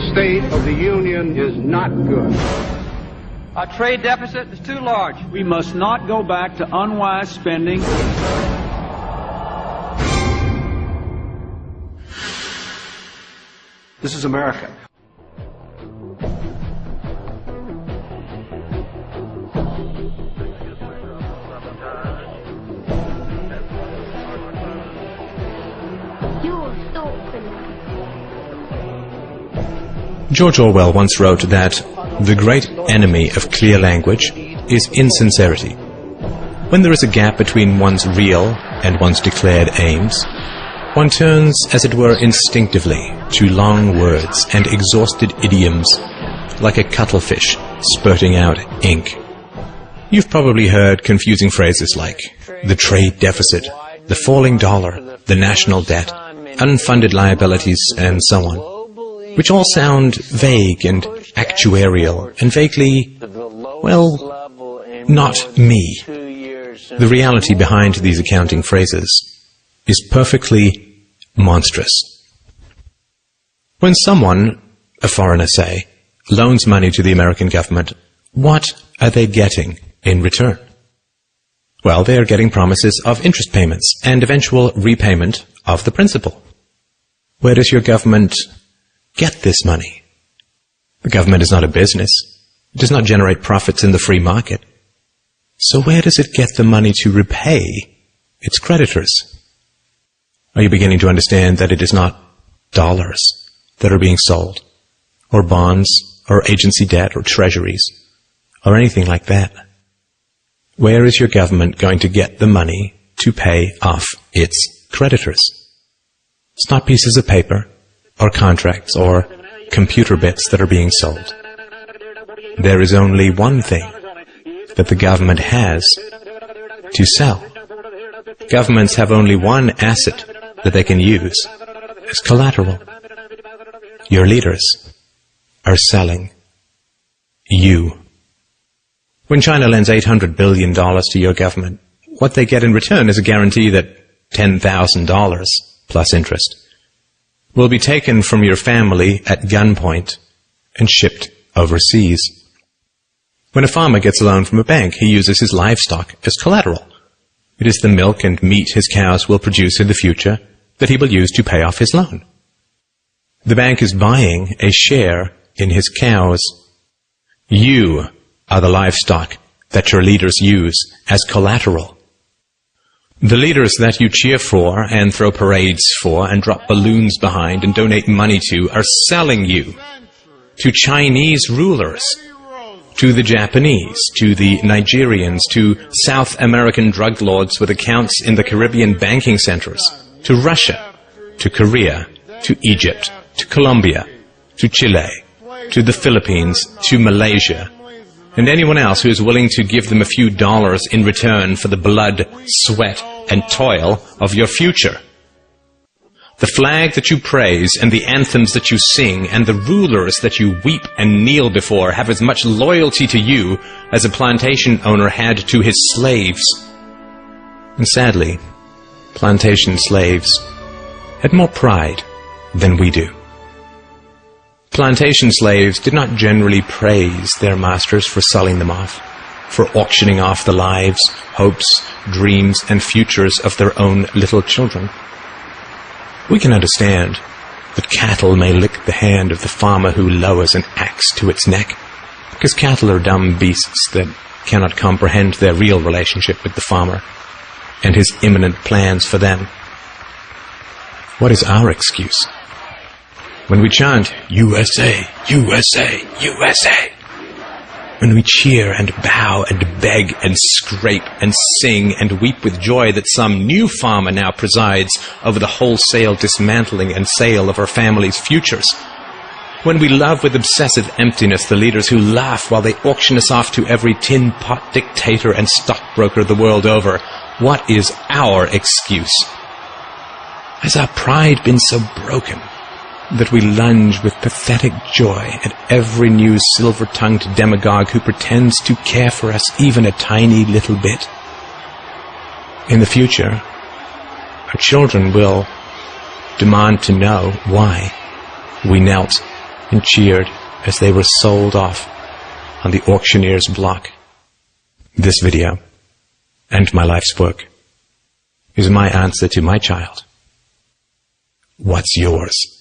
state of the Union is not good. Our trade deficit is too large. We must not go back to unwise spending. This is America. George Orwell once wrote that the great enemy of clear language is insincerity. When there is a gap between one's real and one's declared aims, one turns, as it were, instinctively to long words and exhausted idioms, like a cuttlefish spurting out ink. You've probably heard confusing phrases like the trade deficit, the falling dollar, the national debt, unfunded liabilities, and so on, which all sound vague and actuarial and vaguely, well, not me. The reality behind these accounting phrases is perfectly monstrous. When someone, a foreigner say, loans money to the American government, what are they getting in return? Well, they are getting promises of interest payments and eventual repayment of the principal. Where does your government get this money? The government is not a business. It does not generate profits in the free market. So where does it get the money to repay its creditors? Are you beginning to understand that it is not dollars that are being sold, or bonds, or agency debt, or treasuries, or anything like that? Where is your government going to get the money to pay off its creditors? It's not pieces of paper, or contracts, or computer bits that are being sold. There is only one thing that the government has to sell. Governments have only one asset that they can use as collateral. Your leaders are selling you. When China lends $800 billion to your government, what they get in return is a guarantee that $10,000 plus interest will be taken from your family at gunpoint and shipped overseas. When a farmer gets a loan from a bank, he uses his livestock as collateral. It is the milk and meat his cows will produce in the future that he will use to pay off his loan. The bank is buying a share in his cows. You are the livestock that your leaders use as collateral. The leaders that you cheer for and throw parades for and drop balloons behind and donate money to are selling you to Chinese rulers, to the Japanese, to the Nigerians, to South American drug lords with accounts in the Caribbean banking centers, to Russia, to Korea, to Egypt, to Colombia, to Chile, to the Philippines, to Malaysia, and anyone else who is willing to give them a few dollars in return for the blood, sweat, and toil of your future. The flag that you praise and the anthems that you sing and the rulers that you weep and kneel before have as much loyalty to you as a plantation owner had to his slaves. And sadly, plantation slaves had more pride than we do. Plantation slaves did not generally praise their masters for selling them off, for auctioning off the lives, hopes, dreams, and futures of their own little children. We can understand that cattle may lick the hand of the farmer who lowers an axe to its neck, because cattle are dumb beasts that cannot comprehend their real relationship with the farmer and his imminent plans for them. What is our excuse? When we chant, USA, USA, USA, when we cheer and bow and beg and scrape and sing and weep with joy that some new farmer now presides over the wholesale dismantling and sale of our family's futures, when we love with obsessive emptiness the leaders who laugh while they auction us off to every tin pot dictator and stockbroker the world over, what is our excuse? Has our pride been so broken that we lunge with pathetic joy at every new silver-tongued demagogue who pretends to care for us even a tiny little bit? In the future, our children will demand to know why we knelt and cheered as they were sold off on the auctioneer's block. This video, and my life's work, is my answer to my child. What's yours?